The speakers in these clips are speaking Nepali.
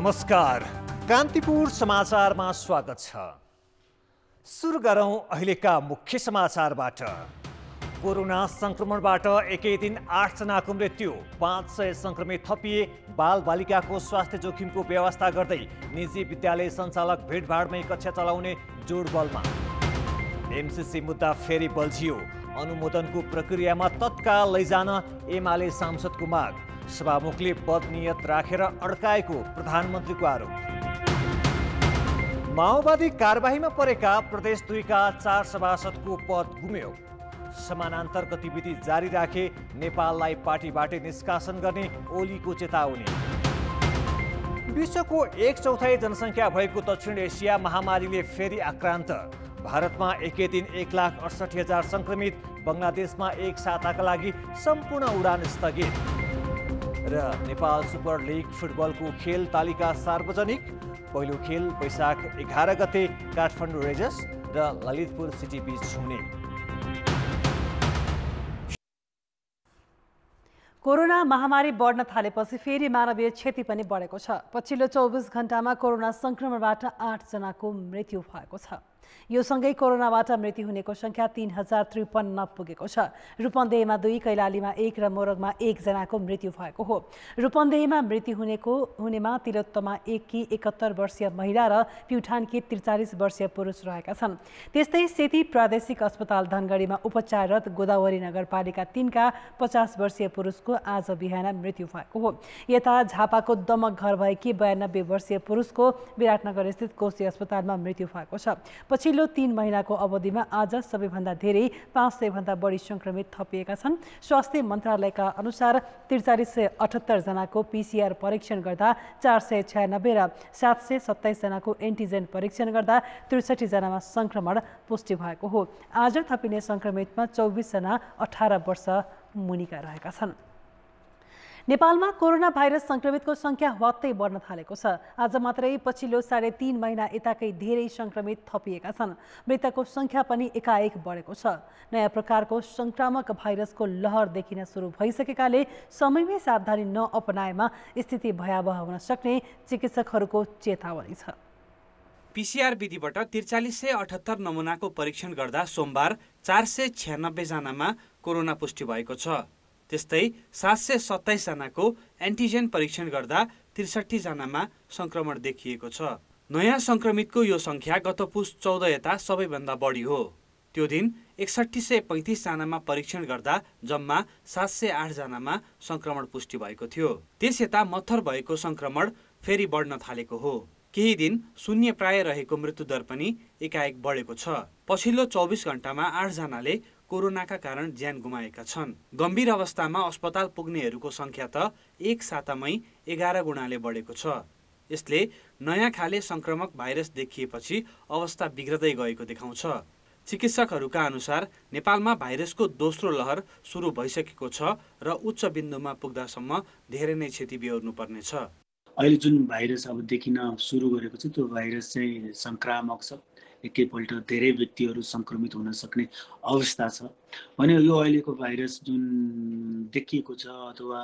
नमस्कार, कान्तिपुर समाचारमा स्वागत छ। सुरु गरौं अहिलेका मुख्य समाचारबाट। कोरोना संक्रमणबाट एकै दिन 8 जनाको मृत्यु, 500 संक्रमित थपिए। बालबालिकाको स्वास्थ्य जोखिमको व्यवस्था गर्दै निजी विद्यालय सञ्चालक भिडभाडमै कक्षा चलाउने जोडबलमा। एमसीसी मुद्दा फेरि बल्झियो, अनुमोदनको प्रक्रियामा तत्काल लैजान एमाले सांसदको माग। सभामुखले बदनियत राखेर अड्काएको प्रधानमन्त्रीको आरोप। माओवादी कारबाहीमा परेका प्रदेश 2 का 4 सभासदको पद गुम्यो। समानान्तर गतिविधि जारी राखे नेपाललाई पार्टीबाटै निष्कासन गर्ने ओलीको चेतावनी। विश्वको 1/4 जनसङ्ख्या भएको दक्षिण एसिया महामारीले फेरि आक्रान्त। भारतमा एकै दिन 1,68,000 संक्रमित, बङ्गलादेशमा एक साताका लागि सम्पूर्ण उडान स्थगित। र नेपाल सुपर लिग फुटबलको खेल तालिका सार्वजनिक। पहिलो खेल वैशाख 11 गते काठमाडौँ रेजर्स र ललितपुर सिटी बीच हुने। कोरोना महामारी बढ्न थालेपछि फेरि मानवीय क्षति पनि बढेको छ। पछिल्लो 24 घण्टामा कोरोना संक्रमणबाट 8 जनाको मृत्यु भएको छ। यो सँगै कोरोनाबाट मृत्यु हुनेको संख्या 3053 पुगेको छ। रूपन्देहीमा 2, कैलालीमा 1 र मोरङमा 1 जनाको मृत्यु भएको हो। रूपन्देहीमा मृत्यु हुनेमा तिलोत्तमा 1 की 71 वर्षीय महिला र प्युठानकी 43 वर्षीय पुरुष रहेका छन्। त्यस्तै सेती प्रादेशिक अस्पताल धनगढीमा उपचाररत गोदावरी नगरपालिका 3 का 50 वर्षीय पुरुषको आज बिहान मृत्यु भएको हो। यता झापाको दमक घर भएकी 92 वर्षीय पुरुषको विराटनगर स्थित कोशी अस्पतालमा मृत्यु भएको छ। पछिल्लो 3 महिनाको अवधिमा आज सबैभन्दा धेरै 500 भन्दा बढी संक्रमित थपिएका छन्। स्वास्थ्य मन्त्रालयका अनुसार 4378 जनाको पीसीआर परीक्षण गर्दा 496 र 727 जनाको एन्टिजेन परीक्षण गर्दा 63 जनामा संक्रमण पुष्टि भएको हो। आज थपिने संक्रमितमा 24 जना 18 वर्ष मुनिका रहेका छन्। नेपालमा कोरोना भाइरस संक्रमितको संख्या हत्तै बढ्न थालेको छ। आज मात्रै पछिल्लो 3.5 महिना यताकै धेरै संक्रमित थपिएका छन्। मृतकको संख्या पनि एकाएक बढेको छ। नयाँ प्रकारको संक्रामक भाइरसको लहर देखिन सुरु भइसकेकाले समयमै सावधानी नअपनाएमा स्थिति भयावह हुन सक्ने चिकित्सकहरूको चेतावनी छ। पीसीआर विधिबाट 4378 नमुनाको परीक्षण गर्दा सोमबार 496 जनामा कोरोना पुष्टि भएको छ। त्यस्तै 727 जनाको एन्टिजेन परीक्षण गर्दा 63 जनामा संक्रमण देखिएको छ। नयाँ संक्रमितको यो संख्या गत पुस 14 यता सबैभन्दा बढी हो। त्यो दिन 6135 जनामा परीक्षण गर्दा जम्मा 708 जनामा संक्रमण पुष्टि भएको थियो। त्यस यता मत्थर भएको संक्रमण फेरि बढ्न थालेको हो। केही दिन शून्य प्राय रहेको मृत्युदर पनि एकाएक बढेको छ। पछिल्लो 24 घण्टामा 8 जनाले कोरोनाका कारण ज्यान गुमाएका छन्। गम्भीर अवस्थामा अस्पताल पुग्नेहरूको संख्या त एक सातामै 11 गुणाले बढेको छ। यसले नयाँ खाले संक्रमक भाइरस देखिएपछि अवस्था बिग्रदै गएको देखाउँछ। चिकित्सकहरूका अनुसार नेपालमा भाइरसको दोस्रो लहर सुरु भइसकेको छ र उच्च बिन्दुमा पुग्दासम्म धेरै नै क्षति बिहोर्नु पर्नेछ। अहिले जुन भाइरस अब देखिन सुरु गरेको छ त्यो भाइरस चाहिँ संक्रामक छ। एकैपल्ट धेरै व्यक्तिहरू संक्रमित हुन सक्ने अवस्था छ भने यो अहिलेको भाइरस जुन देखिएको छ अथवा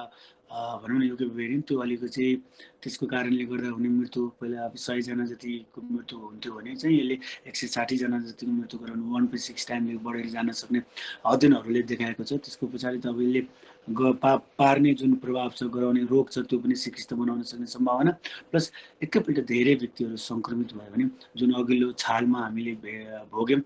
भनौँ न यो भेरिएन्ट त्यो अहिलेको चाहिँ त्यसको कारणले गर्दा हुने मृत्यु पहिला अब 100 जना जतिको मृत्यु हुन्थ्यो भने चाहिँ यसले 160 जना जतिको मृत्यु गराउनु 1.6 टाइमले बढेर जान सक्ने अध्ययनहरूले देखाएको छ। त्यसको पछाडि त अब यसले पार्ने जुन प्रभाव छ गराउने रोग छ त्यो पनि सिकिस्त बनाउन सक्ने सम्भावना प्लस एकैपल्ट धेरै व्यक्तिहरू संक्रमित भयो भने जुन अघिल्लो छालमा हामीले भोग्यौँ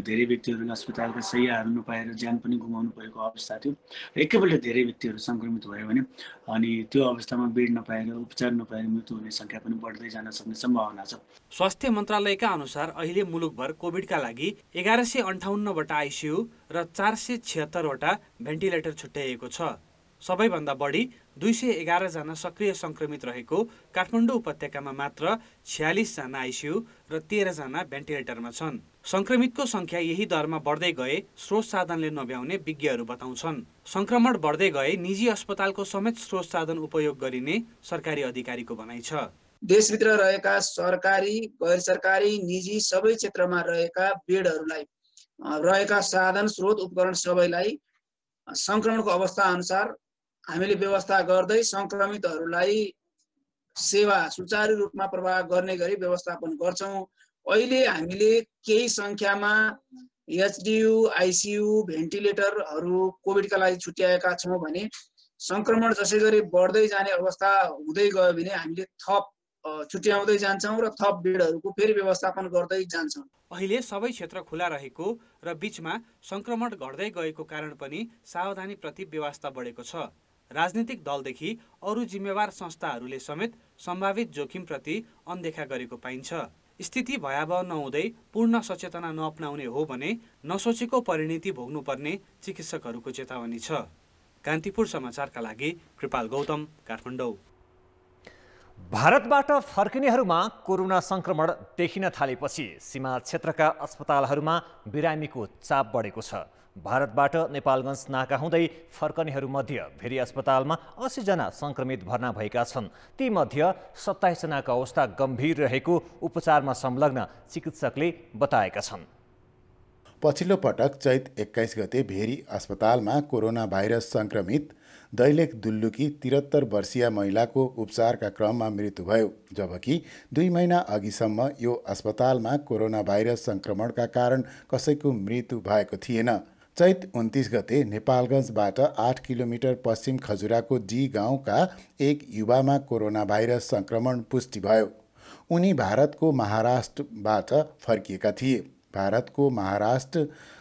धेरै व्यक्तिहरूले अस्पतालका शैय्याहरू नपाएर ज्यान पनि गुमाउनु परेको अवस्था थियो। एकैपल्ट धेरै व्यक्तिहरू संक्रमित भयो भने अनि त्यो अवस्थामा बेड नपाएर उपचार नपाएर मृत्यु हुने संख्या पनि बढ्दै जान सक्ने सम्भावना छ। स्वास्थ्य मन्त्रालयका अनुसार अहिले मुलुकभर कोभिडका लागि 1158 वटा आइसियु र 476 वटा भेन्टिलेटर छुट्याइएको छ। सबैभन्दा बढी 211 जना सक्रिय संक्रमित रहेको काठमाडौँ उपत्यकामा मात्र 46 जना आइसियु र 13 जना भेन्टिलेटरमा छन्। संक्रमितको संख्या यही दरमा बढ्दै गए स्रोत साधनले नभ्याउने विज्ञहरू बताउँछन्। संक्रमण बढ्दै गए निजी अस्पतालको समेत स्रोत साधन उपयोग गरिने सरकारी अधिकारीको भनाइ छ। देशभित्र रहेका सरकारी, गैर सरकारी, निजी सबै क्षेत्रमा रहेका बेडहरूलाई रहेका साधन, स्रोत, उपकरण सबैलाई संक्रमणको अवस्था अनुसार हामीले व्यवस्था गर्दै संक्रमितहरूलाई सेवा सुचारू रूपमा प्रवाह गर्ने गरी व्यवस्थापन गर्छौँ। अहिले हामीले केही सङ्ख्यामा एचडियू, आइसियू, भेन्टिलेटरहरू कोभिडका लागि छुट्याएका छौँ भने सङ्क्रमण जसै गरी बढ्दै जाने अवस्था हुँदै गयो भने हामीले थप छुट्याउँदै जान्छौँ र थप बेडहरूको फेरि व्यवस्थापन गर्दै जान्छौँ। अहिले सबै क्षेत्र खुला रहेको र बीचमा सङ्क्रमण घट्दै गएको कारण पनि सावधानीप्रति व्यवस्था बढेको छ। राजनीतिक दलदेखि अरू जिम्मेवार संस्थाहरूले समेत सम्भावित जोखिमप्रति अनदेखा गरेको पाइन्छ। स्थिति भयावह नहुँदै पूर्ण सचेतना नअपनाउने हो भने नसोचेको परिणति भोग्नुपर्ने चिकित्सकहरूको चेतावनी छ। कान्तिपुर समाचारका लागि कृपाल गौतम, काठमाडौँ। भारतबाट फर्किनेहरूमा कोरोना सङ्क्रमण देखिन थालेपछि सीमा क्षेत्रका अस्पतालहरूमा बिरामीको चाप बढेको छ। भारतबाट नेपालगञ्ज नाका हुँदै फर्कनेहरूमध्ये भेरी अस्पतालमा 80 जना सङ्क्रमित भर्ना भएका छन्। तीमध्ये 27 जनाको अवस्था गम्भीर रहेको उपचारमा संलग्न चिकित्सकले बताएका छन्। पछिल्लो पटक चैत 21 गते भेरी अस्पतालमा कोरोना भाइरस सङ्क्रमित दैलेख दुल्लुकी 73 वर्षीय महिलाको उपचारका क्रममा मृत्यु भयो, जबकि 2 महिना अघिसम्म यो अस्पतालमा कोरोना भाइरस सङ्क्रमणका कारण कसैको मृत्यु भएको थिएन। चैत 29 गते नेपालगञ्जबाट 8 किलोमिटर पश्चिम खजुराको डी गाउँका एक युवामा कोरोना भाइरस सङ्क्रमण पुष्टि भयो। उनी भारतको महाराष्ट्रबाट फर्किएका थिए। भारतको महाराष्ट्र,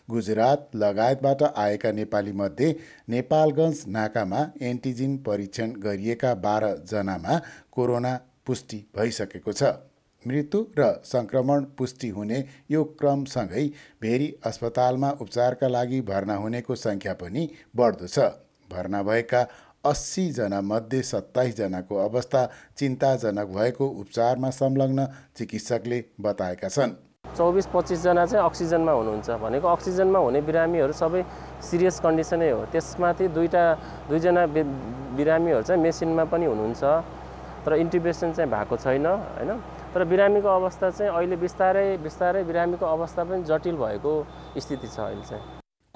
गुजरात लगायतबाट आएका नेपालीमध्ये नेपालगञ्ज नाकामा एन्टिजेन परीक्षण गरिएका 12 जनामा कोरोना पुष्टि भइसकेको छ। मृत्यु र सङ्क्रमण पुष्टि हुने यो क्रमसँगै भेरी अस्पतालमा उपचारका लागि भर्ना हुनेको सङ्ख्या पनि बढ्दो छ। भर्ना भएका 80 जनामध्ये 27 जनाको अवस्था चिन्ताजनक भएको उपचारमा संलग्न चिकित्सकले बताएका छन्। 24-25 जना चाहिँ अक्सिजनमा हुनुहुन्छ भनेको अक्सिजनमा हुने बिरामीहरू सबै सिरियस कन्डिसनै हो। त्यसमाथि दुईजना बिरामीहरू चाहिँ मेसिनमा पनि हुनुहुन्छ, तर इन्टिब्रेसन चाहिँ भएको छैन हैन। तर बिरामीको अवस्था चाहिँ अहिले बिस्तारै बिरामीको अवस्था पनि जटिल भएको स्थिति छ अहिले चाहिँ।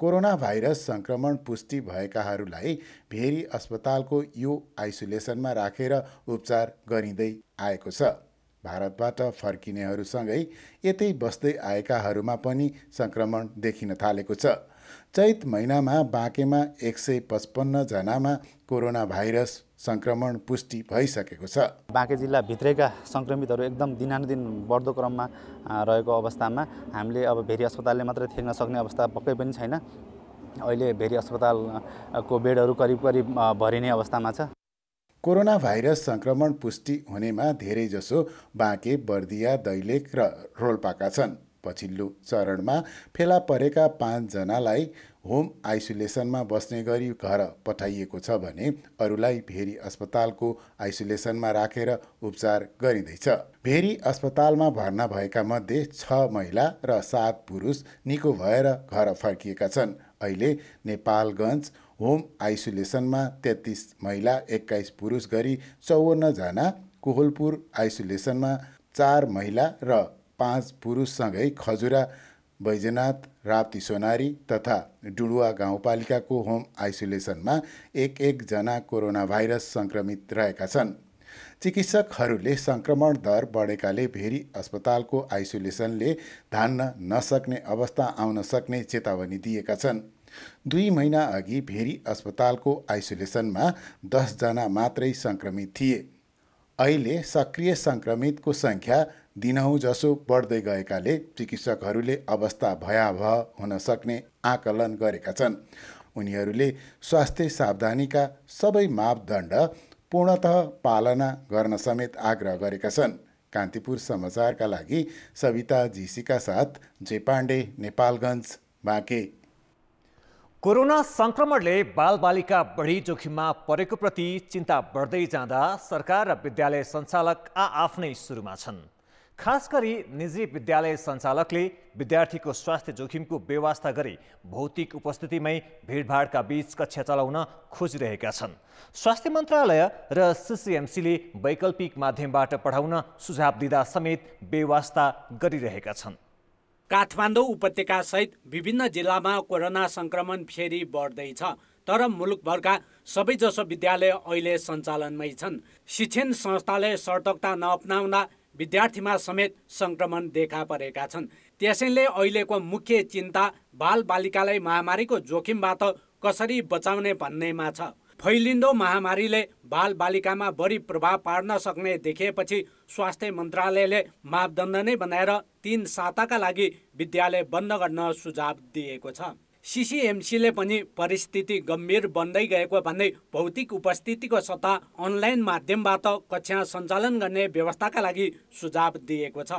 कोरोना भाइरस सङ्क्रमण पुष्टि भएकाहरूलाई भेरी अस्पतालको यो आइसोलेसनमा राखेर उपचार गरिँदै आएको छ। भारतबाट फर्किनेहरूसँगै यतै बस्दै आएकाहरूमा पनि सङ्क्रमण देखिन थालेको छ। चैत महिनामा बाँकेमा 155 जनामा कोरोना भाइरस सङ्क्रमण पुष्टि भइसकेको छ। बाँके जिल्लाभित्रैका सङ्क्रमितहरू एकदम दिनानुदिन बढ्दो क्रममा रहेको अवस्थामा हामीले अब भेरी अस्पतालले मात्रै थ्याक्न सक्ने अवस्था पक्कै पनि छैन। अहिले भेरी अस्पतालको बेडहरू करिब भरिने अवस्थामा छ। कोरोना भाइरस सङ्क्रमण पुष्टि हुनेमा धेरैजसो बाँके, बर्दिया, दैलेख र रोल्पाका छन्। पछिल्लो चरणमा फेला परेका 5 जनालाई होम आइसोलेसनमा बस्ने गरी घर पठाइएको छ भने अरूलाई भेरी अस्पतालको आइसोलेसनमा राखेर उपचार गरिँदैछ। भेरी अस्पतालमा भर्ना भएका मध्ये 6 महिला र 7 पुरुष निको भएर घर फर्किएका छन्। अहिले नेपालगञ्ज होम आइसोलेसनमा 33 महिला, 21 पुरुष गरी 54 जना, कोहलपुर आइसोलेसनमा 4 महिला र 5 पुरुषसँगै खजुरा, बैजनाथ, राप्ती सोनारी तथा डुडुवा गाउँपालिकाको होम आइसोलेसनमा 1 जना कोरोना भाइरस सङ्क्रमित रहेका छन्। चिकित्सकहरूले सङ्क्रमण दर बढेकाले भेरी अस्पतालको आइसोलेसनले धान्न नसक्ने अवस्था आउन सक्ने चेतावनी दिएका छन्। 2 महिना अघि भेरी अस्पतालको आइसोलेसनमा 10 जना मात्रै सङ्क्रमित थिए। अहिले सक्रिय सङ्क्रमितको सङ्ख्या दिनहुँ जसो बढ्दै गएकाले चिकित्सकहरूले अवस्था भयावह हुन सक्ने आकलन गरेका छन्। उनीहरूले स्वास्थ्य सावधानीका सबै मापदण्ड पूर्णतः पालना गर्न समेत आग्रह गरेका छन्। कान्तिपुर समाचारका लागि सविता जीसीका साथ जे पाण्डे, नेपालगञ्ज, बाँके। कोरोना सङ्क्रमणले बालबालिका बढी जोखिममा परेको प्रति चिन्ता बढ्दै जाँदा सरकार र विद्यालय सञ्चालक आफ्नै सुरुमा छन्। खास गरी निजी विद्यालय सञ्चालकले विद्यार्थीको स्वास्थ्य जोखिमको व्यवस्था गरी भौतिक उपस्थितिमै भिडभाडका बीच कक्षा चलाउन खोजिरहेका छन्। स्वास्थ्य मन्त्रालय र सिसिएमसीले वैकल्पिक माध्यमबाट पढाउन सुझाव दिँदा समेत व्यवस्था गरिरहेका छन्। काठमाडौँ उपत्यकासहित विभिन्न जिल्लामा कोरोना सङ्क्रमण फेरि बढ्दैछ। तर मुलुकभरका सबैजसो विद्यालय अहिले सञ्चालनमै छन्। शिक्षण संस्थाले सतर्कता नअपनाउँदा विद्यार्थीमा समेत सङ्क्रमण देखा परेका छन्। त्यसैले अहिलेको मुख्य चिन्ता बालबालिकालाई महामारीको जोखिमबाट कसरी बचाउने भन्नेमा छ। फैलिँदो महामारीले बालबालिकामा बढी प्रभाव पार्न सक्ने देखिएपछि स्वास्थ्य मन्त्रालयले मापदण्ड नै बनाएर 3 साताका लागि विद्यालय बन्द गर्न सुझाव दिएको छ। सिसिएमसीले पनि परिस्थिति गम्भीर बन्दै गएको भन्दै भौतिक उपस्थितिको सट्टा अनलाइन माध्यमबाट कक्षा सञ्चालन गर्ने व्यवस्थाका लागि सुझाव दिएको छ।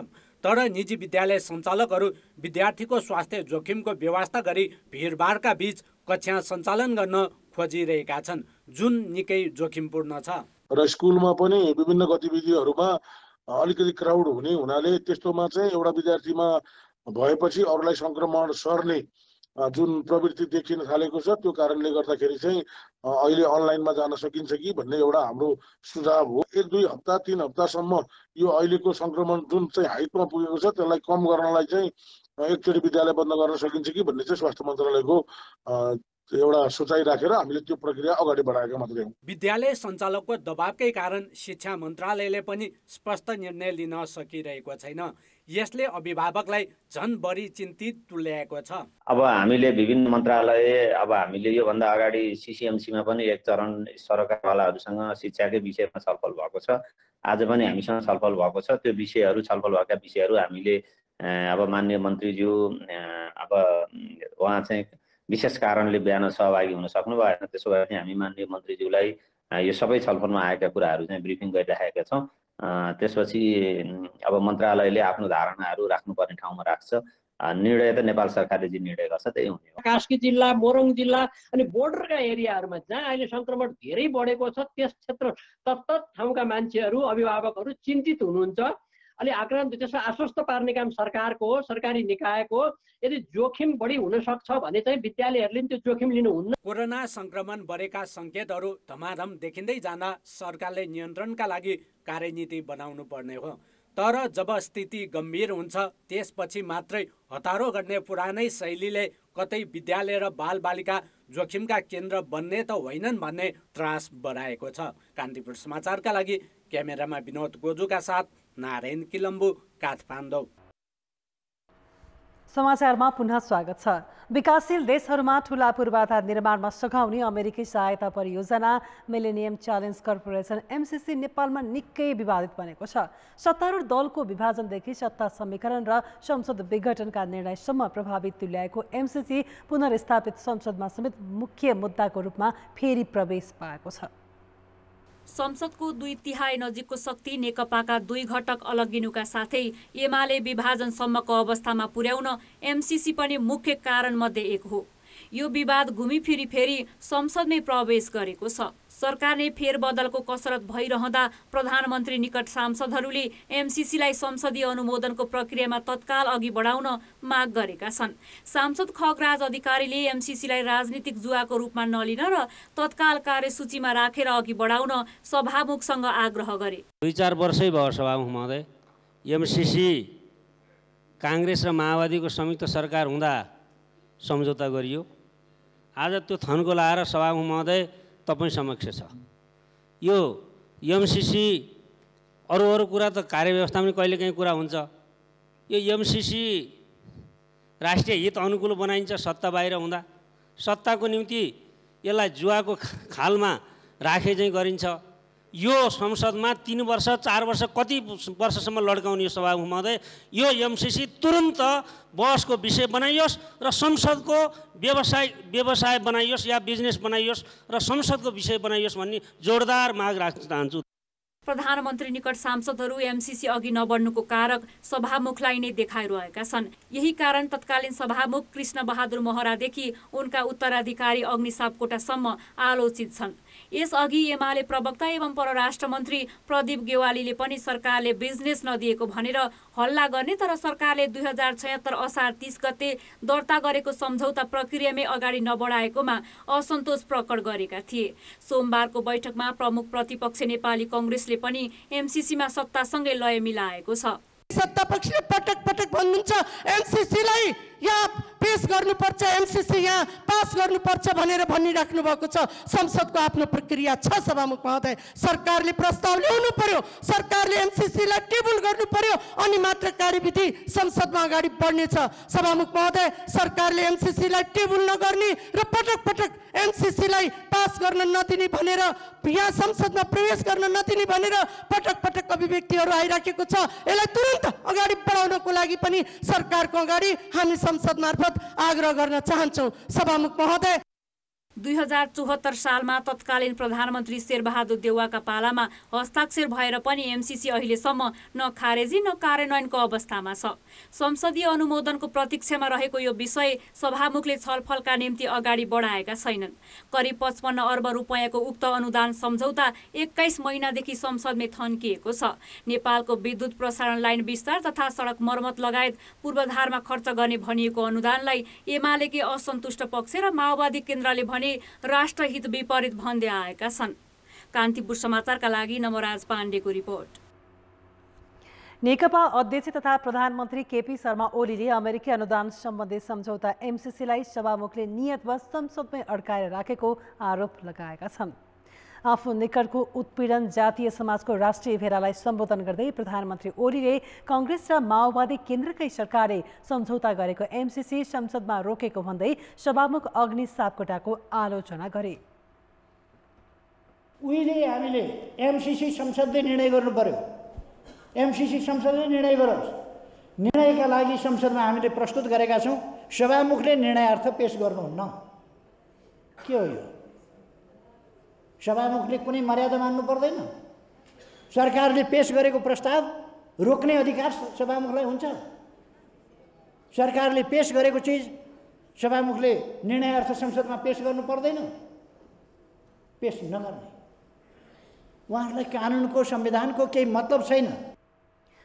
तर निजी विद्यालय सञ्चालकहरू विद्यार्थीको स्वास्थ्य जोखिमको व्यवस्था गरी भिडभाडका बीच कक्षा सञ्चालन गर्न खोजिरहेका छन्, जुन निकै जोखिमपूर्ण छ। र स्कुलमा पनि विभिन्न गतिविधिहरूमा अलिकति क्राउड हुने हुनाले त्यस्तोमा चाहिँ एउटा विद्यार्थीमा भएपछि अरूलाई सङ्क्रमण सर्ने जुन प्रवृत्ति देखिन थालेको छ, त्यो कारणले गर्दाखेरि चाहिँ अहिले अनलाइनमा जान सकिन्छ कि भन्ने एउटा हाम्रो सुझाव हो। 1-2 हप्ता 3 हप्तासम्म यो अहिलेको सङ्क्रमण जुन चाहिँ हाइटमा पुगेको छ त्यसलाई कम गर्नलाई चाहिँ एकचोटि विद्यालय बन्द गर्न सकिन्छ कि भन्ने चाहिँ स्वास्थ्य मन्त्रालयको एउटा सोचाइ राखेर हामीले त्यो प्रक्रिया अगाडि बढाएका मात्रै हौँ। विद्यालय सञ्चालकको दबावकै कारण शिक्षा मन्त्रालयले पनि स्पष्ट निर्णय लिन सकिरहेको छैन। यसले अभिभावकलाई झन् बढी चिन्तित तुल्याएको छ। अब हामीले विभिन्न मन्त्रालय हामीले योभन्दा अगाडि सिसिएमसीमा पनि एक चरण सरकारवालाहरूसँग शिक्षाकै विषयमा छलफल भएको छ। आज पनि हामीसँग छलफल भएको छ। त्यो विषयहरू छलफल भएका विषयहरू हामीले माननीय मन्त्रीज्यू उहाँ चाहिँ विशेष कारणले बिहान सहभागी हुन सक्नु भएन। त्यसो भए पनि हामी माननीय मन्त्रीज्यूलाई यो सबै छलफलमा आएका कुराहरू चाहिँ ब्रिफिङ गरिराखेका छौँ। त्यसपछि मन्त्रालयले आफ्नो धारणाहरू राख्नुपर्ने ठाउँमा राख्छ। निर्णय त नेपाल सरकारले जे निर्णय गर्छ त्यही हुने हो। कास्की जिल्ला, मोरङ जिल्ला अनि बोर्डरका एरियाहरूमा जहाँ अहिले सङ्क्रमण धेरै बढेको छ त्यस क्षेत्र तत्त ठाउँका मान्छेहरू अभिभावकहरू चिन्तित हुनुहुन्छ। अलि आक्रान्त त्यसमा आश्वस्त पार्ने काम सरकारको हो, सरकारी निकायको। यदि जोखिम बढी हुन सक्छ भने चाहिँ विद्यालयहरूले त्यो जोखिम लिनुहुन्न। कोरोना सङ्क्रमण बढेका सङ्केतहरू धमाधम देखिँदै जाँदा सरकारले नियन्त्रणका लागि कार्यनीति बनाउनु पर्ने हो। तर जब स्थिति गम्भीर हुन्छ त्यसपछि मात्रै हतारो गर्ने पुरानै शैलीले कतै विद्यालय र बालबालिका जोखिमका केन्द्र बन्ने त होइनन् भन्ने त्रास बढाएको छ। कान्तिपुर समाचारका लागि क्यामेरामा विनोद गोजुका साथ नारायण किलम्बु, काठमाडौँ। समाचारमा पुनः स्वागत छ। विकासशील देशहरूमा ठूला पूर्वाधार निर्माणमा सघाउने अमेरिकी सहायता परियोजना मिलेनियम च्यालेन्ज कर्पोरेसन एमसीसी नेपालमा निकै विवादित बनेको छ। सत्तारूढ दलको विभाजनदेखि सत्ता समीकरण र संसद विघटनका निर्णयसम्म प्रभावित तुल्याएको एमसीसी पुनर्स्थापित संसदमा समेत मुख्य मुद्दाको रूपमा फेरि प्रवेश पाएको छ। संसदको 2/3 नजिकको शक्ति नेकपाका 2 घटक अलगिनुका साथै एमाले विभाजनसम्मको अवस्थामा पुर्याउन एमसीसी पनि मुख्य कारण मध्ये एक हो। यो विवाद घुमिफिरी फेरि संसदमै प्रवेश गरेको छ। सरकारले फेरबदलको कसरत भइरहँदा प्रधानमन्त्री निकट सांसदहरूले एमसीसीलाई संसदीय अनुमोदनको प्रक्रियामा तत्काल अघि बढाउन माग गरेका छन्। सांसद खगराज अधिकारीले एमसीसीलाई राजनीतिक जुवाको रूपमा नलिन र तत्काल कार्यसूचीमा राखेर अघि बढाउन सभामुखसँग आग्रह गरे। 2-4 वर्षै भयो सभामुख महोदय, एमसीसी काङ्ग्रेस र माओवादीको संयुक्त सरकार हुँदा सम्झौता गरियो। आज त्यो थन्को लाएर सभामुख महोदय तपाईँ समक्ष छ। यो एमसीसी अरू कुरा त कार्यव्यवस्था पनि कहिलेकाहीँ कुरा हुन्छ। यो एमसीसी राष्ट्रिय हित अनुकूल बनाइन्छ सत्ता बाहिर हुँदा। सत्ताको निम्ति यसलाई जुवाको खालमा राखे चाहिँ गरिन्छ। यो संसदमा 3 वर्ष 4 वर्ष कति वर्षसम्म लड्काउने सभामुख महोदय, यो एमसीसी तुरन्त बहसको विषय बनाइयोस् र संसदको व्यवसाय बनाइयोस् या बिजनेस बनाइयोस् र संसदको विषय बनाइयोस् भन्ने जोरदार माग राख्न चाहन्छु। प्रधानमन्त्री निकट सांसदहरू एमसीसी अघि नबढ्नुको कारक सभामुखलाई नै देखाइरहेका छन्। यही कारण तत्कालीन सभामुख कृष्ण बहादुर महरादेखि उनका उत्तराधिकारी अग्नि सापकोटासम्म आलोचित छन्। यसअघि एमाले प्रवक्ता एवं परराष्ट्र मन्त्री प्रदीप गेवालीले पनि सरकारले बिजनेस नदिएको भनेर हल्ला गर्ने तर सरकारले 2076 असार 30 गते दर्ता गरेको सम्झौता प्रक्रियामै अगाडि नबढाएकोमा असन्तोष प्रकट गरेका थिए। सोमबारको बैठकमा प्रमुख प्रतिपक्ष नेपाली कांग्रेसले पनि एमसीसीमा सत्तासँगै लय मिलाएको छ। सत्तापक्षले पटक पटक भन्नुहुन्छ एमसीसीलाई यहाँ पेश गर्नुपर्छ, एमसीसी यहाँ पास गर्नुपर्छ भनेर भनिराख्नु भएको छ। संसदको आफ्नो प्रक्रिया छ सभामुख महोदय। सरकारले प्रस्ताव ल्याउनु पर्यो, सरकारले एमसीसीलाई टेबल गर्नु पर्यो, अनि मात्र कार्यविधि संसदमा अगाडि बढ्नेछ। सभामुख महोदय, सरकारले एमसीसीलाई टेबल नगर्ने र पटक पटक एमसीसीलाई पास गर्न नदिने भनेर, यहाँ संसदमा प्रवेश गर्न नदिने भनेर पटक पटक अभिव्यक्तिहरू आइराखेको छ। यसलाई तुरन्त अगाडि बढाउनको लागि पनि सरकारको अगाडि हामी संसद मार्फत आग्रह गर्न चाहन्छौँ। सभामुख महोदय, 2074 सालमा तत्कालीन प्रधानमन्त्री शेरबहादुर देउवाका पालामा हस्ताक्षर भएर पनि एमसीसी अहिलेसम्म न खारेजी न कार्यान्वयनको अवस्थामा छ। संसदीय अनुमोदनको प्रतीक्षामा रहेको यो विषय सभामुखले छलफलका निम्ति अगाडि बढाएका छैनन्। करिब 55 अर्ब रुपैयाँको उक्त अनुदान सम्झौता 21 महिनादेखि संसदमै थन्किएको छ। नेपालको विद्युत प्रसारण लाइन विस्तार तथा सडक मर्मत लगायत पूर्वाधारमा खर्च गर्ने भनिएको अनुदानलाई एमालेकै असन्तुष्ट पक्ष र माओवादी केन्द्रले भने राष्ट्रहित विपरीत भन्दै आएका छन्। कान्तिपुर समाचारका लागि नमराज पाण्डेको रिपोर्ट। नेकपा अध्यक्ष तथा प्रधानमन्त्री केपी शर्मा ओलीले अमेरिकी अनुदान सम्बन्धी सम्झौता एमसीसीलाई सभामुखले नियतवश संसदमै अड्काएर राखेको आरोप लगाएका छन्। आफू निकटको उत्पीडन जातीय समाजको राष्ट्रिय भेलालाई सम्बोधन गर्दै प्रधानमन्त्री ओलीले कांग्रेस र माओवादी केन्द्रकै सरकारले सम्झौता गरेको एमसीसी संसदमा रोकेको भन्दै सभामुख अग्नि सापकोटाको आलोचना गरे। उहिले हामीले एमसीसी संसदले निर्णय गर्नु पर्यो, एमसीसी संसदले निर्णय गरोस्। निर्णयका लागि संसदमा हामीले प्रस्तुत गरेका छौँ। सभामुखले निर्णयार्थ पेश गर्नुहुन्न। के हो यो? सभामुखले कुनै मर्यादा मान्नु पर्दैन? सरकारले पेश गरेको प्रस्ताव रोक्ने अधिकार सभामुखलाई हुन्छ? सरकारले पेश गरेको चिज सभामुखले निर्णयार्थ संसदमा पेश गर्नु पर्दैन? पेश नगर्ने। उहाँहरूलाई कानुनको संविधानको केही मतलब छैन।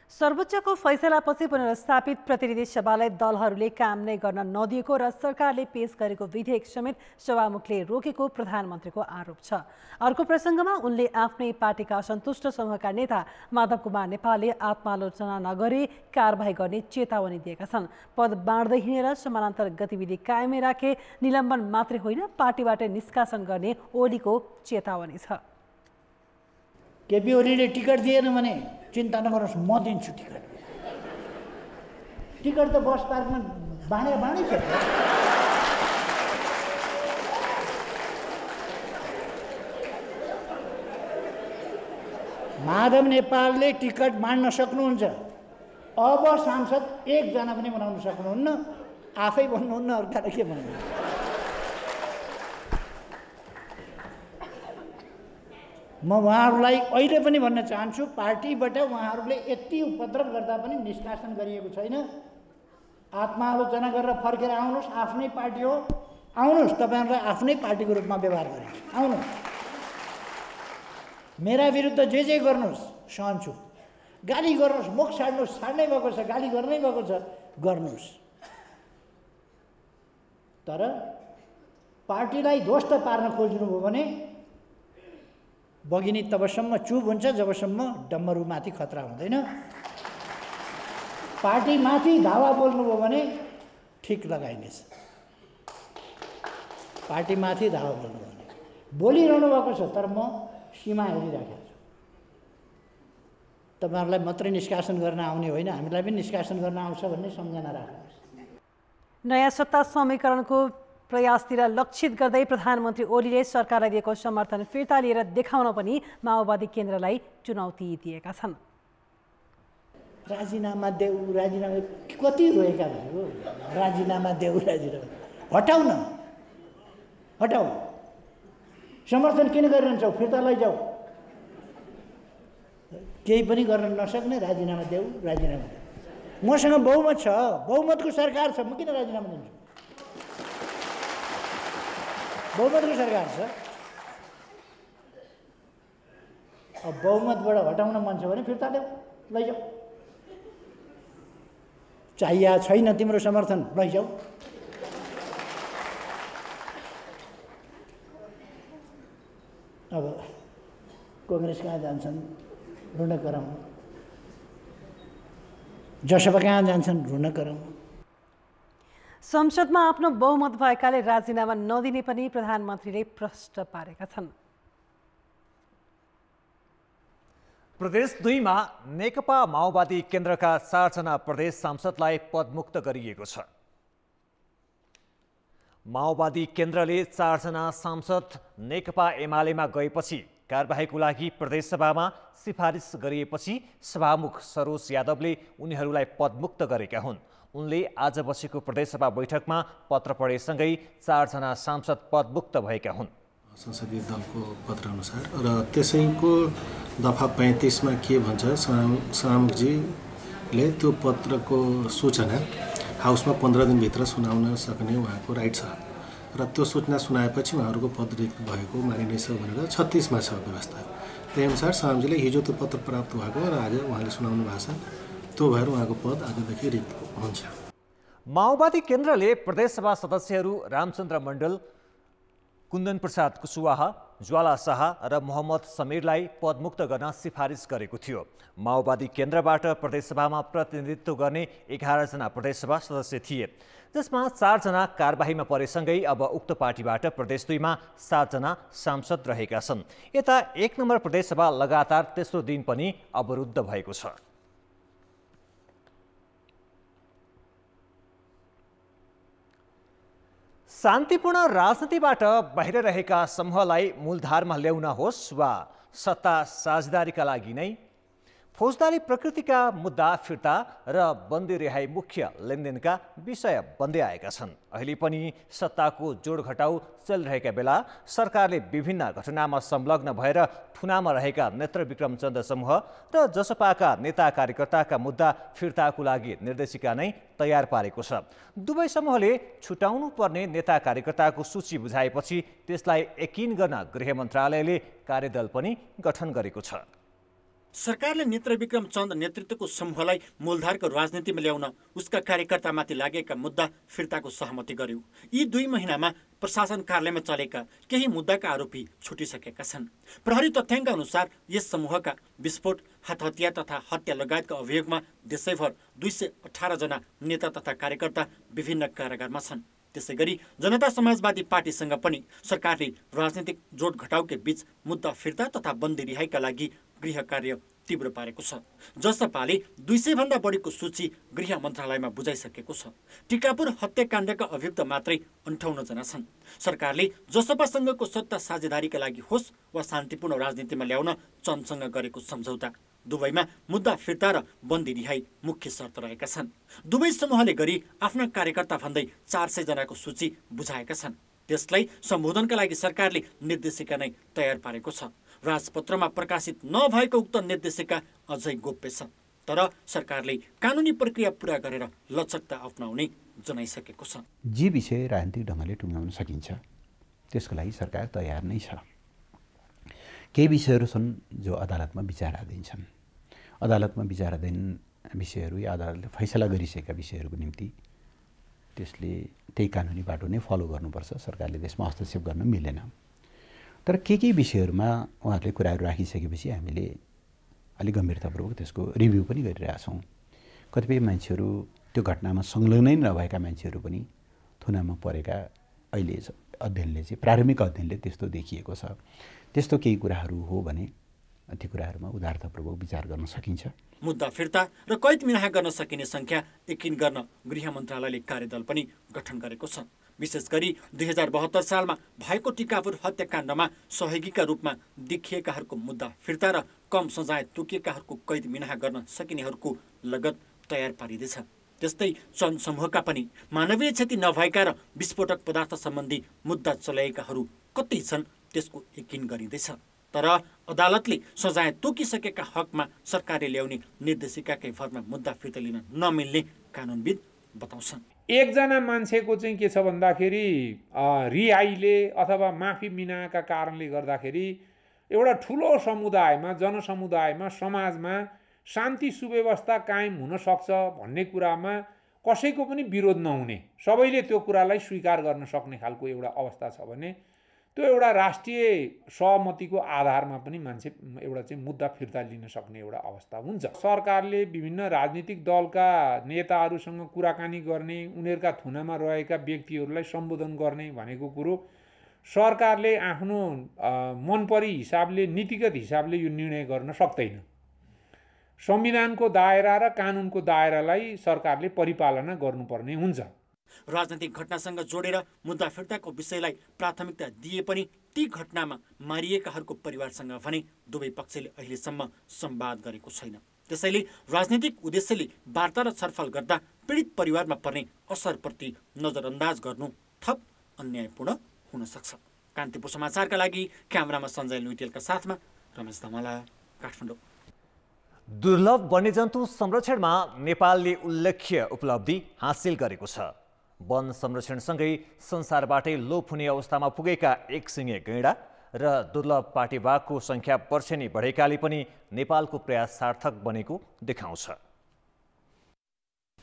सर्वोच्चको फैसलापछि पुनर्स्थापित प्रतिनिधि सभालाई दलहरूले काम नै गर्न नदिएको र सरकारले पेश गरेको विधेयक समेत सभामुखले रोकेको प्रधानमन्त्रीको आरोप छ। अर्को प्रसङ्गमा उनले आफ्नै पार्टीका असन्तुष्ट समूहका नेता माधव कुमार नेपालले आत्मालोचना नगरी कारबाही गर्ने चेतावनी दिएका छन्। पद बाँड्दै हिँडेर समानान्तर गतिविधि कायमै राखे, निलम्बन मात्रै होइन पार्टीबाट निष्कासन गर्ने ओलीको चेतावनी छ। केपी ओलीले टिकट दिएन भने चिन्ता नगर्नुहोस्, म दिन्छु टिकट। टिकट त बस पार्कमा बाँडै छ। माधव नेपालले टिकट बाँड्न सक्नुहुन्छ। अब सांसद एकजना पनि बनाउन सक्नुहुन्न। आफै भन्नुहुन्न, अर्काले के भन्नु? म उहाँहरूलाई अहिले पनि भन्न चाहन्छु, पार्टीबाट उहाँहरूले यति उपद्रव गर्दा पनि निष्कासन गरिएको छैन। आत्मालोचना गरेर फर्केर आउनुहोस्। आफ्नै पार्टी हो, आउनुहोस्। तपाईँहरूलाई आफ्नै पार्टीको रूपमा व्यवहार गरिन्छ। आउनुहोस्, मेरा विरुद्ध जे गर्नुहोस् सहन्छु। गाली गर्नुहोस्, मुख छाड्नुहोस्, छाड्नै भएको छ। गाली गर्नै भएको छ, गर्नुहोस्। तर पार्टीलाई ध्वस्त पार्न खोज्नुभयो भने बगिनी तबसम्म चुप हुन्छ जबसम्म डम्बरुमाथि खतरा हुँदैन। पार्टीमाथि धावा बोल्नुभयो भने ठिक लगाइनेछ। पार्टीमाथि धावा बोल्नुभयो भने बोलिरहनु भएको छ, तर म सीमा हेरिराखेको छु। तपाईँहरूलाई मात्रै निष्कासन गर्न आउने होइन, हामीलाई पनि निष्कासन गर्न आउँछ भन्ने सम्झना राख्नुहोस्। नयाँ सत्ता समीकरणको प्रयासतिर लक्षित गर्दै प्रधानमन्त्री ओलीले सरकारलाई दिएको समर्थन फिर्ता लिएर देखाउन पनि माओवादी केन्द्रलाई चुनौती दिएका छन्। राजीनामा देऊ, राजीनामा कति रोएका भयो। राजीनामा देऊ, राजीनामा हटाउ न, हटाऊ। समर्थन किन गरिरहन्छौ? फिर्ता लैजाऊ। केही पनि गर्न नसक्ने राजीनामा देऊ, राजीनामा देऊ। मसँग बहुमत छ, बहुमतको सरकार छ, म किन राजीनामा दिन्छु? बहुमतको सरकार छ। अब बहुमतबाट हटाउन मन छ भने फिर्ता देऊ, लैजाऊ। चाहिया छैन तिम्रो समर्थन, लैजाऊ। अब कांग्रेस कहाँ जान्छन्? ऋण गराउनु। जसपा कहाँ जान्छन्? ऋण गराउनु। संसदमा आफ्नो बहुमत भएकाले राजीनामा नदिने पनि प्रधानमन्त्रीले प्रश्न पारेका छन्। प्रदेश 2 मा नेकपा माओवादी केन्द्रका 4 जना प्रदेश सांसदलाई पदमुक्त गरिएको छ। माओवादी केन्द्रले 4 जना सांसद नेकपा एमालेमा गएपछि कारबाहीको लागि प्रदेशसभामा सिफारिस गरिएपछि सभामुख सरोज यादवले उनीहरूलाई पदमुक्त गरेका हुन्। उनले आज बसेको प्रदेशसभा बैठकमा पत्र पढेसँगै 4 जना सांसद पदमुक्त भएका हुन्। संसदीय दलको पत्रअनुसार र त्यसैको दफा 35 मा के भन्छ, सभामुखजीले त्यो पत्रको सूचना हाउसमा 15 दिनभित्र सुनाउन सक्ने उहाँको राइट छ र त्यो सूचना सुनाएपछि उहाँहरूको पद रिक्त भएको मानिनेछ भनेर 36 मा छ व्यवस्था। त्यही अनुसार सभामुखजीले हिजो त्यो पत्र प्राप्त भएको र आज उहाँले सुनाउनु भएको छ, त्यो भएर उहाँको पद आजदेखि रिक्त हुन्छ। माओवादी केन्द्रले प्रदेशसभा सदस्यहरू रामचन्द्र मण्डल, कुन्दन प्रसाद कुशवाहा, ज्वाला शाह र मोहम्मद समीरलाई पदमुक्त गर्न सिफारिस गरेको थियो। माओवादी केन्द्रबाट प्रदेशसभामा प्रतिनिधित्व गर्ने 11 जना प्रदेशसभा सदस्य थिए, जसमा 4 जना कारबाहीमा परेसँगै अब उक्त पार्टीबाट प्रदेश 2 मा 7 जना सांसद रहेका छन्। यता 1 नम्बर प्रदेशसभा लगातार तेस्रो दिन पनि अवरुद्ध भएको छ। शान्तिपूर्ण राजनीतिबाट बाहिर रहेका समूहलाई मूलधारमा ल्याउन होस् वा सत्ता साझेदारीका लागि नै फौजदारी प्रकृतिका मुद्दा फिर्ता र बन्दी रिहाई मुख्य लेनदेनका विषय बन्दै आएका छन्। अहिले पनि सत्ताको जोड घटाउ चलिरहेका बेला सरकारले विभिन्न घटनामा संलग्न भएर थुनामा रहेका नेत्रविक्रम चन्द समूह र जसपाका नेता कार्यकर्ताका मुद्दा फिर्ताको लागि निर्देशिका नै तयार पारेको छ। दुवै समूहले छुटाउनु पर्ने नेता कार्यकर्ताको सूची बुझाएपछि त्यसलाई यकिन गर्न गृह मन्त्रालयले कार्यदल पनि गठन गरेको छ। सरकारले नेत्रविक्रम चन्द नेतृत्वको समूहलाई मूलधारको राजनीतिमा ल्याउन उसका कार्यकर्तामाथि लागेका मुद्दा फिर्ताको सहमति गर्यो। यी 2 महिनामा प्रशासन कार्यालयमा चलेका केही मुद्दाका आरोपी छुटिसकेका छन्। प्रहरी तथ्याङ्क अनुसार यस समूहका विस्फोट, हत्या तथा हत्या लगायतका अभियोगमा देशैभर 218 जना नेता तथा कार्यकर्ता विभिन्न कारागारमा छन्। त्यसैगरी जनता समाजवादी पार्टीसँग पनि सरकारले राजनीतिक जोड घटाउकै बीच मुद्दा फिर्ता तथा बन्दी रिहाईका लागि गृह कार्य तीव्र पारेको छ। जसपाले 200 भन्दा बढीको सूची गृह मन्त्रालयमा बुझाइसकेको छ। टिकापुर हत्याकाण्डका अभियुक्त मात्रै 58 जना छन्। सरकारले जसपासँगको सत्ता साझेदारीका लागि होस् वा शान्तिपूर्ण राजनीतिमा ल्याउन चन्दसँग गरेको सम्झौता, दुवैमा मुद्दा फिर्ता र बन्दी रिहाई मुख्य शर्त रहेका छन्। दुवै समूहले गरी आफ्ना कार्यकर्ता भन्दै 400 जनाको सूची बुझाएका छन्। त्यसलाई सम्बोधनका लागि सरकारले निर्देशिका नै तयार पारेको छ। राजपत्रमा प्रकाशित नभएको उक्त निर्देशिका अझै गोप्य छ, तर सरकारले कानुनी प्रक्रिया पूरा गरेर लचकता अपनाउने जनाइसकेको छ। जे विषय राजनीतिक ढङ्गले टुङ्गाउन सकिन्छ त्यसको लागि सरकार तयार नै छ। केही विषयहरू छन् जो अदालतमा विचाराधीन छन्। अदालतमा विचाराधीन विषयहरू या अदालतले फैसला गरिसकेका विषयहरूको निम्ति त्यसले त्यही कानुनी बाटो नै फलो गर्नुपर्छ। सरकारले त्यसमा हस्तक्षेप गर्न मिलेन। तर केही विषयहरूमा उहाँहरूले कुराहरू राखिसकेपछि हामीले अलिक गम्भीरतापूर्वक त्यसको रिभ्यू पनि गरिरहेछौँ। कतिपय मान्छेहरू त्यो घटनामा संलग्नै नभएका मान्छेहरू पनि थुनामा परेका अहिले अध्ययनले चाहिँ प्रारम्भिक अध्ययनले त्यस्तो देखिएको छ। त्यस्तो केही कुराहरू हो भने ती कुराहरूमा उदारतापूर्वक विचार गर्न सकिन्छ। मुद्दा फिर्ता र कैद मिनाहा गर्न सकिने संख्या यकिन गर्न गृह मन्त्रालयले कार्यदल पनि गठन गरेको छ। विशेष गरी 2072 सालमा भएको टिकापुर हत्याकाण्डमा सहयोगीका रूपमा देखिएकाहरूको मुद्दा फिर्ता र कम सजाय तोकिएकाहरूको कैद मिनाहा गर्न सकिनेहरूको लगत तयार पारिँदैछ। त्यस्तै चन्द समूहका पनि मानवीय क्षति नभएका र विस्फोटक पदार्थ सम्बन्धी मुद्दा चलाएकाहरू कतै छन् त्यसको यकिन गरिँदैछ। तर अदालतले सजाय तोकिसकेका हकमा सरकारले ल्याउने निर्देशिकाकै भरमा मुद्दा फिर्ता लिन नमिल्ने कानुनविद बताउँछन्। एकजना मान्छेको चाहिँ के छ भन्दाखेरि रिहाईले अथवा माफी मिनाका कारणले गर्दाखेरि एउटा ठुलो समुदायमा, जनसमुदायमा, समाजमा शान्ति सुव्यवस्था कायम हुन सक्छ भन्ने कुरामा कसैको पनि विरोध नहुने, सबैले त्यो कुरालाई स्वीकार गर्न सक्ने खालको एउटा अवस्था छ भने त्यो एउटा राष्ट्रिय सहमतिको आधारमा पनि मान्छे एउटा चाहिँ मुद्दा फिर्ता लिन सक्ने एउटा अवस्था हुन्छ। सरकारले विभिन्न राजनीतिक दलका नेताहरूसँग कुराकानी गर्ने, उनीहरूका थुनामा रहेका व्यक्तिहरूलाई सम्बोधन गर्ने भनेको कुरो सरकारले आफ्नो मनपरी हिसाबले, नीतिगत हिसाबले यो निर्णय गर्न सक्दैन। संविधानको दायरा र कानुनको दायरालाई सरकारले परिपालना गर्नुपर्ने हुन्छ। राजनैतिक घटनासँग जोडेर मुद्दा फिर्ताको विषयलाई प्राथमिकता दिए पनि ती घटनामा मारिएकाहरूको परिवारसँग भने दुवै पक्षले अहिलेसम्म संवाद गरेको छैन। त्यसैले राजनीतिक उद्देश्यले वार्ता र छलफल गर्दा पीडित परिवारमा पर्ने असरप्रति नजरअन्दाज गर्नु थप अन्यायपूर्ण हुन सक्छ। कान्तिपुर समाचारका लागि क्यामेरामा सञ्जय लुइटेलका साथमा रमेश धमाला, काठमाडौँ। दुर्लभ वन्यजन्तु संरक्षणमा नेपालले उल्लेख्य उपलब्धि हासिल गरेको छ। वन संरक्षणसँगै संसारबाटै लोप हुने अवस्थामा पुगेका एकसिङे गैंडा र दुर्लभ पाटेबाघको संख्या वर्षेनी बढेकाले पनि नेपालको प्रयास सार्थक बनेको देखाउँछ।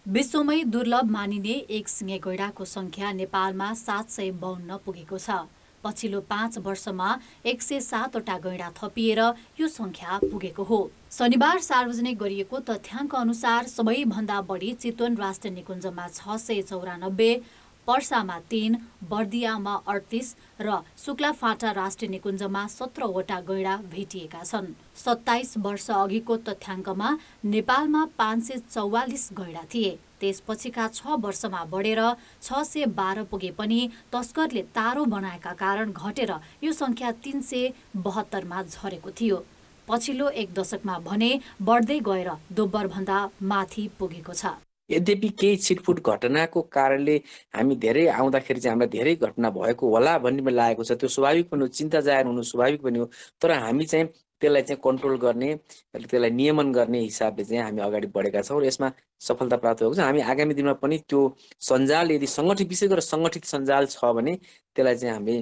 विश्वमै दुर्लभ मानिने एकसिङे गैंडाको संख्या नेपालमा 752 पुगेको छ। पछिल्लो 5 वर्षमा 107 वटा गैंडा थपिएर यो संख्या पुगेको हो। शनिबार सार्वजनिक गरिएको तथ्याङ्क अनुसार सबैभन्दा बढी चितवन राष्ट्रिय निकुञ्जमा 694, पर्सामा 3, बर्दियामा 38 र शुक्लाफाटा राष्ट्रिय निकुञ्जमा 17 वटा गैंडा भेटिएका छन्। 27 वर्ष अघिको तथ्याङ्कमा नेपालमा 544 गैंडा थिए। त्यसपछिका 6 वर्षमा बढेर 612 पुगे पनि तस्करले तारो बनाएका कारण घटेर यो संख्या 372 मा झरेको थियो। पछिल्लो 1 दशकमा भने बढ्दै गएर दोब्बरभन्दा माथि पुगेको छ। यद्यपि केही छिटफुट घटनाको कारणले हामी धेरै आउँदाखेरि चाहिँ हामीलाई धेरै घटना भएको होला भन्ने लागेको छ। त्यो स्वाभाविक पनि हो, चिन्ता जाहेर हुनु स्वाभाविक पनि हो। तर हामी चाहिँ त्यसलाई चाहिँ कन्ट्रोल गर्ने, त्यसलाई नियमन गर्ने हिसाबले चाहिँ हामी अगाडि बढेका छौँ र यसमा सफलता प्राप्त भएको छ। हामी आगामी दिनमा पनि त्यो सञ्जाल यदि सङ्गठित, विशेष गरेर सङ्गठित सञ्जाल छ भने त्यसलाई चाहिँ हामी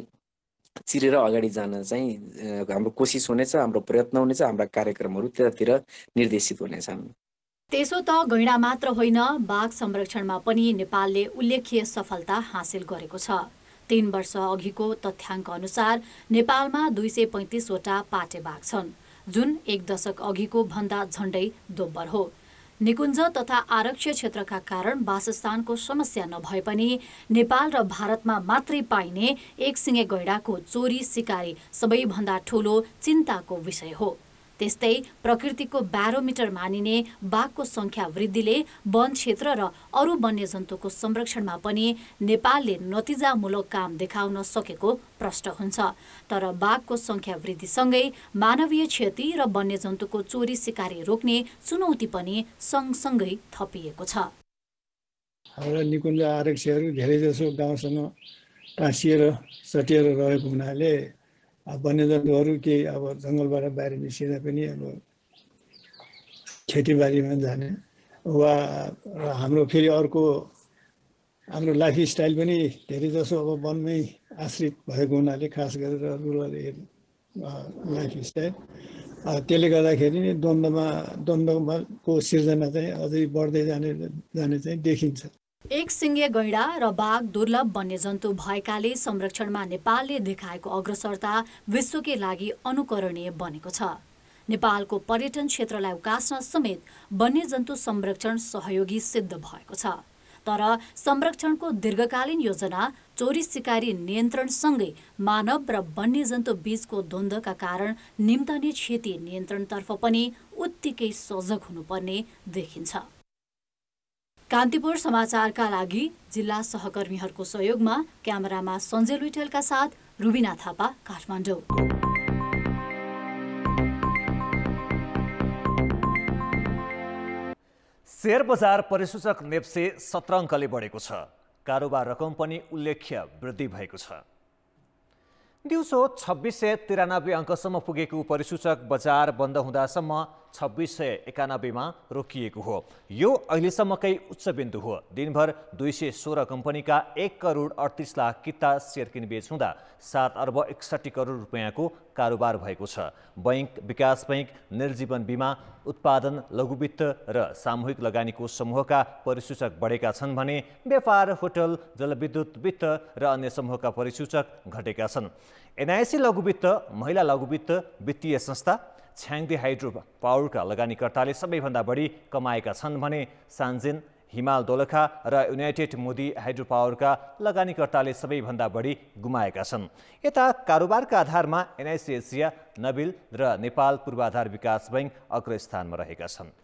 चिरेर अगाडि जान चाहिँ हाम्रो कोसिस हुनेछ, हाम्रो प्रयत्न हुनेछ, हाम्रा कार्यक्रमहरू त्यतातिर निर्देशित हुनेछन्। त्यसो त गैंडा मात्र होइन, बाघ संरक्षणमा पनि नेपालले उल्लेख्य सफलता हासिल गरेको छ। 3 वर्ष अघिको तथ्याङ्क अनुसार नेपालमा 235 वटा पाटेबाघ छन्, जुन 1 दशक अघिको भन्दा झण्डै दोब्बर हो। निकुञ्ज तथा आरक्ष्य क्षेत्रका कारण वासस्थानको समस्या नभए पनि नेपाल र भारतमा मात्रै पाइने एकसिङे गैंडाको चोरी सिकारी सबैभन्दा ठूलो चिन्ताको विषय हो। त्यस्तै प्रकृतिको ब्यारोमिटर मानिने बाघको संख्या वृद्धिले वन क्षेत्र र अरू वन्यजन्तुको संरक्षणमा पनि नेपालले नतिजामूलक काम देखाउन सकेको प्रष्ट हुन्छ। तर बाघको संख्या वृद्धिसँगै मानवीय क्षति र वन्यजन्तुको चोरी सिकारी रोक्ने चुनौती पनि सँगसँगै थपिएको छ। हाम्रा निकुञ्ज आरक्षीहरू धेरैजसो गाउँसँग टाँसिएर सटिएर रहेको हुनाले वन्यजन्तुहरू केही अब जङ्गलबाट बाहिर निस्किँदा पनि अब खेतीबारीमा जाने वा हाम्रो फेरि अर्को हाम्रो लाइफस्टाइल पनि धेरैजसो अब वनमै आश्रित भएको हुनाले खास गरेर रुरल लाइफस्टाइल, त्यसले गर्दाखेरि नै द्वन्द्वको सिर्जना चाहिँ अझै बढ्दै जाने चाहिँ देखिन्छ। एकसिङे गैंडा र बाघ दुर्लभ वन्यजन्तु भएकाले संरक्षणमा नेपालले देखाएको अग्रसरता विश्वकै लागि अनुकरणीय बनेको छ। नेपालको पर्यटन क्षेत्रलाई उकास्न समेत वन्यजन्तु संरक्षण सहयोगी सिद्ध भएको छ। तर संरक्षणको दीर्घकालीन योजना चोरी सिकारी नियन्त्रणसँगै मानव र वन्यजन्तु बीचको द्वन्द्वका कारण निम्तने क्षति नियन्त्रणतर्फ पनि उत्तिकै सजग हुनुपर्ने देखिन्छ। कान्तिपुर समाचारका लागि जिल्ला सहकर्मीहरूको सहयोगमा क्यामेरामा सञ्जय लुइटेलका साथ रुबिना थापा, काठमाडौँ। शेयर बजार परिसूचक नेप्से 17 अङ्कले बढेको छ। कारोबार रकम पनि उल्लेख्य वृद्धि भएको छ। दिउँसो 2693 अङ्कसम्म पुगेको परिसूचक बजार बन्द हुँदासम्म 2691 मा रोकिएको हो। यो अहिलेसम्मकै उच्च बिन्दु हो। दिनभर 216 कम्पनीका 1 करोड 38 लाख किता सेयर किनबेच हुँदा 7 अर्ब 61 करोड रुपियाँको कारोबार भएको छ। बैंक, विकास बैंक, निर्जीवन बीमा, उत्पादन, लघुवित्त र सामूहिक लगानीको समूहका परिसूचक बढेका छन् भने व्यापार, होटल, जलविद्युत, वित्त र अन्य समूहका परिसूचक घटेका छन्। एनआइसी लघुवित्त, महिला लघुवित्त वित्तीय संस्था, छ्याङदी हाइड्रो पावरका लगानीकर्ताले सबैभन्दा बढी कमाएका छन् भने सान्जिन, हिमाल दोलखा र युनाइटेड मोदी हाइड्रो पावरका लगानीकर्ताले सबैभन्दा बढी गुमाएका छन्। यता कारोबारका आधारमा एनआइसी एसिया, नबिल र नेपाल पूर्वाधार विकास बैंक अग्रस्थानमा रहेका छन्।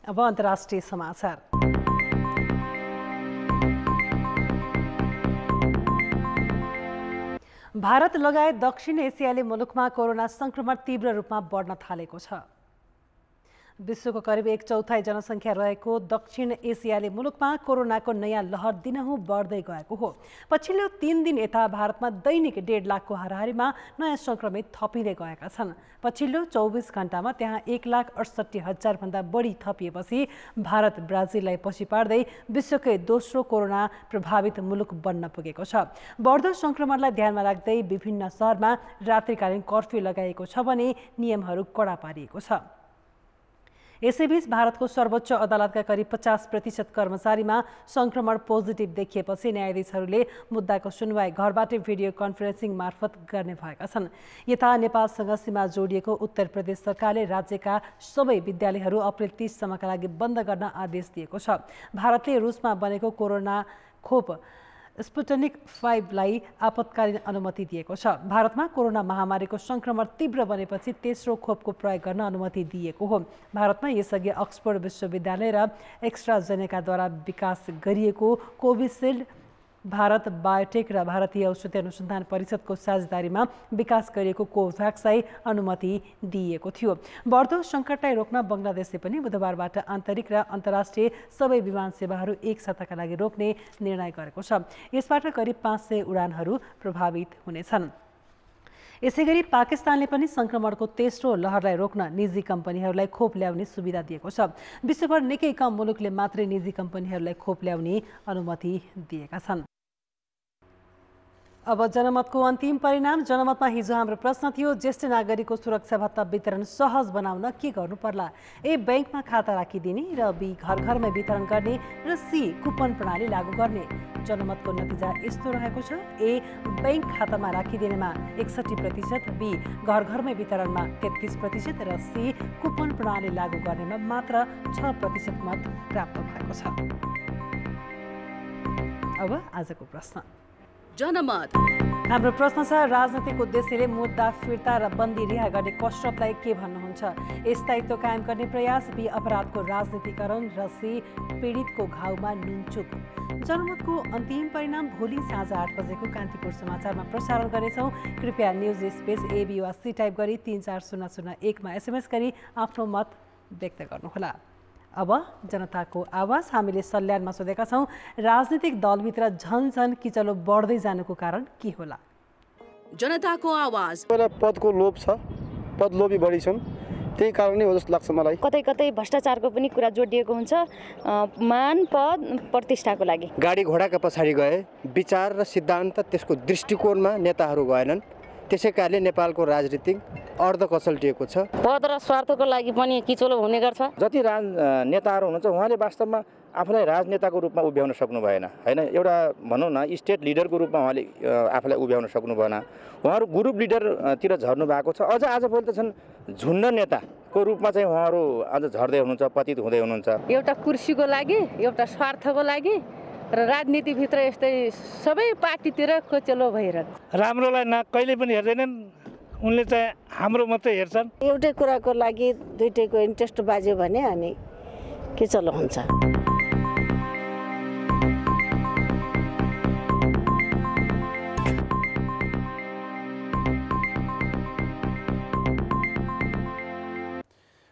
अब अन्तर्राष्ट्रिय समाचार। भारत लगायत दक्षिण एसियाली मुलुकमा कोरोना संक्रमण तीव्र रूपमा बढ्न थालेको छ। विश्वको करिब 1/4 जनसङ्ख्या रहेको दक्षिण एसियाली मुलुकमा कोरोनाको नयाँ लहर दिनहुँ बढ्दै गएको हो। पछिल्लो 3 दिन यता भारतमा दैनिक 1.5 लाखको हाराहारीमा नयाँ संक्रमित थपिँदै गएका छन्। पछिल्लो 24 घण्टामा त्यहाँ 1,68,000 भन्दा बढी थपिएपछि भारत ब्राजिललाई पछि पार्दै विश्वकै दोस्रो कोरोना प्रभावित मुलुक बन्न पुगेको छ। बढ्दो संक्रमणलाई ध्यानमा राख्दै विभिन्न शहरमा रात्रिकालीन कर्फ्यू लगाइएको छ भने नियमहरू कडा पारिएको छ। यसैबीच भारतको सर्वोच्च अदालतका करिब 50% कर्मचारीमा संक्रमण पोजिटिभ देखिएपछि न्यायाधीशहरूले मुद्दाको सुनवाई घरबाटै भिडियो कन्फरेन्सिङ मार्फत गर्ने भएका छन्। यता नेपालसँग सीमा जोडिएको उत्तर प्रदेश सरकारले राज्यका सबै विद्यालयहरू अप्रिल 30 सम्मका लागि बन्द गर्न आदेश दिएको छ। भारतले रुसमा बनेको कोरोना खोप स्पुटनिक 5 लाई आपतकालीन अनुमति दिएको छ। भारतमा कोरोना महामारीको संक्रमण तीव्र बनेपछि तेस्रो खोपको प्रयोग गर्न अनुमति दिएको हो। भारतमा यसअघि अक्सफोर्ड विश्वविद्यालय र एक्स्ट्राजेनेकाद्वारा विकास गरिएको कोभिसिल्ड, भारत बायोटेक र भारतीय औषधि अनुसन्धान परिषदको साझेदारीमा विकास गरिएको कोभ्याक्सलाई अनुमति दिएको थियो। बढ्दो सङ्कटलाई रोक्न बङ्गलादेशले पनि बुधबारबाट आन्तरिक र अन्तर्राष्ट्रिय सबै विमान सेवाहरू एक साताका लागि रोक्ने निर्णय गरेको छ। यसबाट करिब 500 उडानहरू प्रभावित हुनेछन्। यसैगरी पाकिस्तानले पनि संक्रमणको तेस्रो लहरलाई रोक्न निजी कम्पनीहरूलाई खोप ल्याउने सुविधा दिएको छ। विश्वभर निकै कम मुलुकले मात्रै निजी कम्पनीहरूलाई खोप ल्याउने अनुमति दिएका छन्। अब जनमतको अन्तिम परिणाम। जनमतमा हिजो हाम्रो प्रश्न थियो, ज्येष्ठ नागरिकको सुरक्षा भत्ता वितरण सहज बनाउन के गर्नु पर्ला? ए, बैंकमा खाता राखिदिने, र बी, घर घरमै वितरण गर्ने, र सी, कुपन प्रणाली लागू गर्ने। जनमतको नतिजा यस्तो रहेको छ। ए, बैंक खातामा राखिदिनेमा 61%, बी, घर घरमै वितरणमा 33% र सी, कुपन प्रणाली लागू गर्नेमा मात्र 6% मत प्राप्त भएको छ। अब आजको प्रश्न। जनमत हाम्रो प्रश्न छ, राजनैतिक उद्देश्यले मुद्दा फिर्ता र बन्दी रिहा गर्ने कसरतलाई के भन्नुहुन्छ? स्थायित्व कायम गर्ने प्रयास, बी, अपराधको राजनीतिकरण, र सी, पीडितको घाउमा नुनचुक। जनमतको अन्तिम परिणाम भोलि साँझ 8 बजेको कान्तिपुर समाचारमा प्रसारण गर्नेछौँ। कृपया न्युज स्पेस AB वा सी टाइप गरी 34001 मा SMS गरी आफ्नो मत व्यक्त गर्नुहोला। अब जनताको आवाज। हामीले सल्यानमा सोधेका छौँ, राजनीतिक दलभित्र झन किचलो बढ्दै जानुको कारण के होला? जनताको आवाज। पदको लोभ छ, पद लोभी बढी छन्, त्यही कारणले हो जस्तो लाग्छ मलाई। कतै कतै भ्रष्टाचारको पनि कुरा जोडिएको हुन्छ, मान पद प्रतिष्ठाको लागि। गाडी घोडाका पछाडि गए, विचार र सिद्धान्त त्यसको दृष्टिकोणमा नेताहरू गएनन्, त्यसै कारणले नेपालको राजनीति अर्ध कसल्टिएको छ। पद र स्वार्थको लागि पनि किचलो हुने गर्छ। जति नेताहरू हुनुहुन्छ उहाँले वास्तवमा आफूलाई राजनेताको रूपमा उभ्याउन सक्नु भएन, होइन, एउटा भनौँ न स्टेट लिडरको रूपमा उहाँले आफूलाई उभ्याउन सक्नु भएन। उहाँहरू ग्रुप लिडरतिर झर्नु भएको छ। अझ आजभोलि त छन् झुन्ड नेताको रूपमा चाहिँ उहाँहरू अझ झर्दै हुनुहुन्छ, पतित हुँदै हुनुहुन्छ। एउटा कुर्सीको लागि, एउटा स्वार्थको लागि र राजनीतिभित्र यस्तै सबै पार्टीतिर कोचेलो भइरहन्छ। राम्रोलाई कहिले पनि हेर्दैनन्, उनले चाहिँ हाम्रो मात्रै हेर्छन्। एउटै कुराको लागि दुईटैको इन्ट्रेस्ट बाज्यो भने हामी किचलो हुन्छ।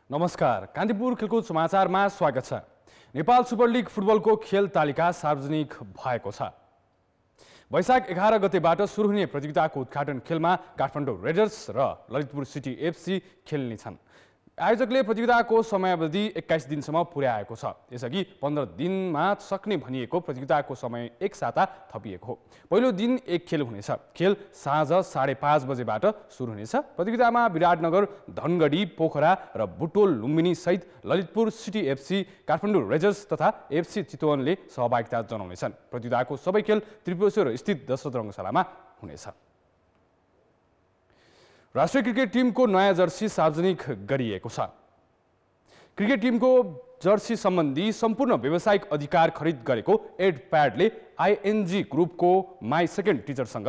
नमस्कार, कान्तिपुर खेलकुद समाचारमा स्वागत छ। नेपाल सुपर लिग फुटबलको खेल तालिका सार्वजनिक भएको छ। वैशाख 11 गतेबाट सुरु हुने प्रतियोगिताको उद्घाटन खेलमा काठमाडौँ रेडर्स र ललितपुर सिटी FC खेल्नेछन्। आयोजकले प्रतियोगिताको समयावधि 21 दिनसम्म पुर्याएको छ। यसअघि 15 दिनमा सक्ने भनिएको प्रतियोगिताको समय एक साता थपिएको हो। पहिलो दिन एक खेल हुनेछ। खेल साँझ 5:30 बजेबाट सुरु हुनेछ। प्रतियोगितामा विराटनगर, धनगढी, पोखरा र बुटोल लुम्बिनी सहित Lalitpur city FC, Kathmandu readers तथा FC चितवनले सहभागिता जनाउनेछन्। प्रतियोगिताको सबै खेल त्रिपुरेश्वर स्थित दशरथ रङ्गशालामा हुनेछ। राष्ट्रिय क्रिकेट टिमको नयाँ जर्सी सार्वजनिक गरिएको छ। क्रिकेट टिमको जर्सी सम्बन्धी सम्पूर्ण व्यावसायिक अधिकार खरिद गरेको एडप्याडले आइएनजी ग्रुपको माई सेकेन्ड टिचरसँग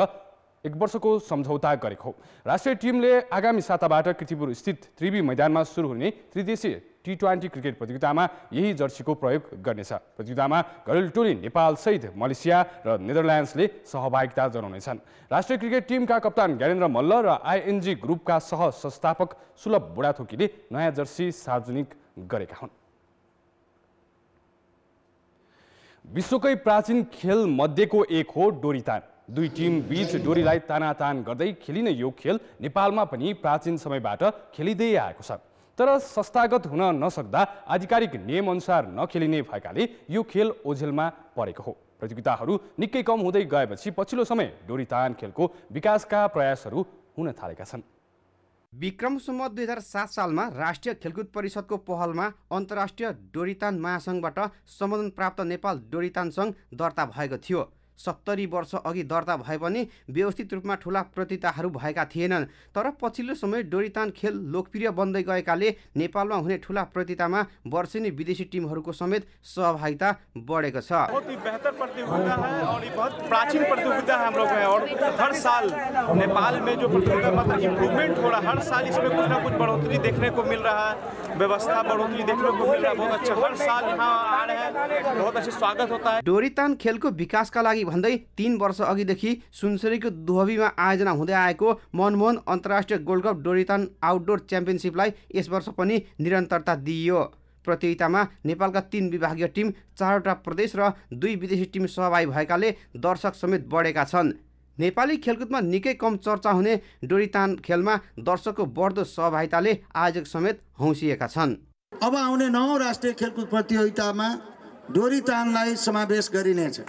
1 वर्षको सम्झौता गरेको हो। राष्ट्रिय टिमले आगामी साताबाट कीर्तिपुर स्थित त्रिवी मैदानमा सुरु हुने त्रिदेशीय T20 क्रिकेट प्रतियोगितामा यही जर्सीको प्रयोग गर्नेछ। प्रतियोगितामा घरेलु टोली नेपालसहित मलेसिया र नेदरल्यान्ड्सले सहभागिता जनाउनेछन्। राष्ट्रिय क्रिकेट टिमका कप्तान ज्ञानेन्द्र मल्ल र आइएनजी ग्रुपका सह संस्थापक सुलभ बुढाथोकीले नयाँ जर्सी सार्वजनिक गरेका हुन्। विश्वकै प्राचीन खेल मध्येको एक हो डोरीतान। दुई टिम बीच डोरीलाई तानातान गर्दै खेलिने यो खेल नेपालमा पनि प्राचीन समयबाट खेलिँदै आएको छ। तर संस्थागत हुन नसक्दा आधिकारिक नियमअनुसार नखेलिने भएकाले यो खेल ओझेलमा परेको हो। प्रतियोगिताहरू निकै कम हुँदै गएपछि पछिल्लो समय डोरीतान खेलको विकासका प्रयासहरू हुन थालेका छन्। विक्रम सम्वत 2007 सालमा राष्ट्रिय खेलकुद परिषदको पहलमा अन्तर्राष्ट्रिय डोरीतान महासङ्घबाट सम्बोधन प्राप्त नेपाल डोरीतान सङ्घ दर्ता भएको थियो। 70 वर्ष अघि दर्ता भए पनि व्यवस्थित रूपमा ठुला प्रतियोगिताहरू भएका थिएनन्। तर पछिल्लो समय डोरीतान खेल लोकप्रिय बन्दै गएकाले नेपालमा हुने ठुला प्रतियोगितामा वर्षेनी विदेशी टिमहरूको समेत सहभागिता बढेको छ। बहुत ही बेहतर प्रतियोगिता है और ये बहुत प्राचीन प्रतियोगिता है हम लोग में, और हर साल नेपाल में जो प्रतियोगिता मतलब इम्प्रूवमेंट हो रहा है, हर साल इसमें कुछ ना कुछ बढ़ोतरी देखने को मिल रहा है, व्यवस्था बढ़ोतरी देखने को मिल रहा है। बहुत अच्छा, हर साल यहाँ आ रहे हैं, बहुत अच्छे स्वागत होता है। डोरीतान खेलको विकासका लागि भन्दै 3 वर्ष अघिदेखि सुनसरीको दुहबीमा आयोजना हुँदै आएको मनमोहन अन्तर्राष्ट्रिय गोल्ड कप डोरीतान आउटडोर च्याम्पियनसिपलाई यस वर्ष पनि निरन्तरता दिइयो। प्रतियोगितामा नेपालका 3 विभागीय टिम, 4वटा प्रदेश र 2 विदेशी टिम सहभागी भएकाले दर्शक समेत बढेका छन्। नेपाली खेलकुदमा निकै कम चर्चा हुने डोरीतान खेलमा दर्शकको बढ्दो सहभागिताले आयोजक समेत हौसिएका छन्। अब आउने 9 राष्ट्रिय खेलकुद प्रतियोगितामा डोरीतानलाई समावेश गरिनेछ।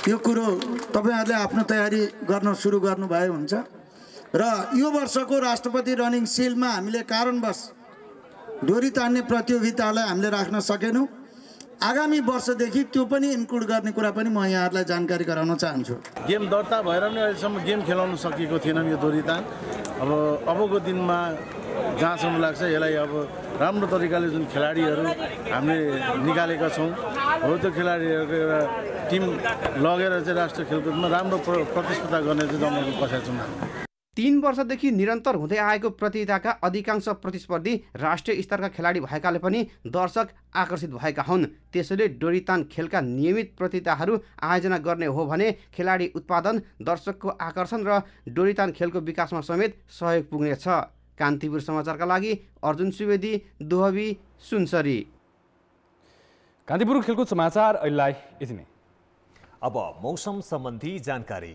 यो कुरो तपाईहरुले आफ्नो तयारी गर्न सुरु गर्नुभयो हुन्छ र यो वर्षको राष्ट्रपति रनिङ सिलमा हामीले कारणवश डोरी तान्ने प्रतियोगितालाई हामीले राख्न सकेनौं। आगामी वर्षदेखि त्यो पनि इन्क्लुड गर्ने कुरा पनि म यहाँहरुलाई जानकारी गराउन चाहन्छु। गेम दर्ता भएर पनि अहिलेसम्म गेम खेलाउन सकेको थिएन यो डोरीतान। अबको दिनमा जहाँसम्म लाग्छ यसलाई अब राम्रो तरिकाले जुन खेलाडीहरू हामीले निकालेका छौं हो त्यो खेलाडीहरूको एउटा टिम लगेर चाहिँ राष्ट्रिय खेलकुदमा राम्रो प्रतिस्पर्धा गर्ने चाहिँ जमाएको बसेका छौं। 3 वर्षदेखि निरन्तर हुँदै आएको प्रतियोगिताका अधिकांश प्रतिस्पर्धी राष्ट्रिय स्तरका खेलाडी भएकाले पनि दर्शक आकर्षित भएका हुन्। त्यसैले डोरीतान खेलका नियमित प्रतियोगिताहरू आयोजना गर्ने हो भने खेलाडी उत्पादन, दर्शकको आकर्षण र डोरीतान खेलको विकासमा समेत सहयोग पुग्नेछ। कान्तिपुर समाचारका लागि अर्जुन सुवेदी, दुहबी, सुनसरी। कान्तिपुर खेलकुद समाचार अहिलेलाई यति नै। अब मौसम सम्बन्धी जानकारी।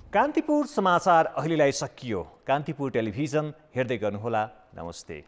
कान्तिपुर समाचार अहिलेलाई सकियो। कान्तिपुर टेलिभिजन हेर्दै गर्नुहोला। नमस्ते।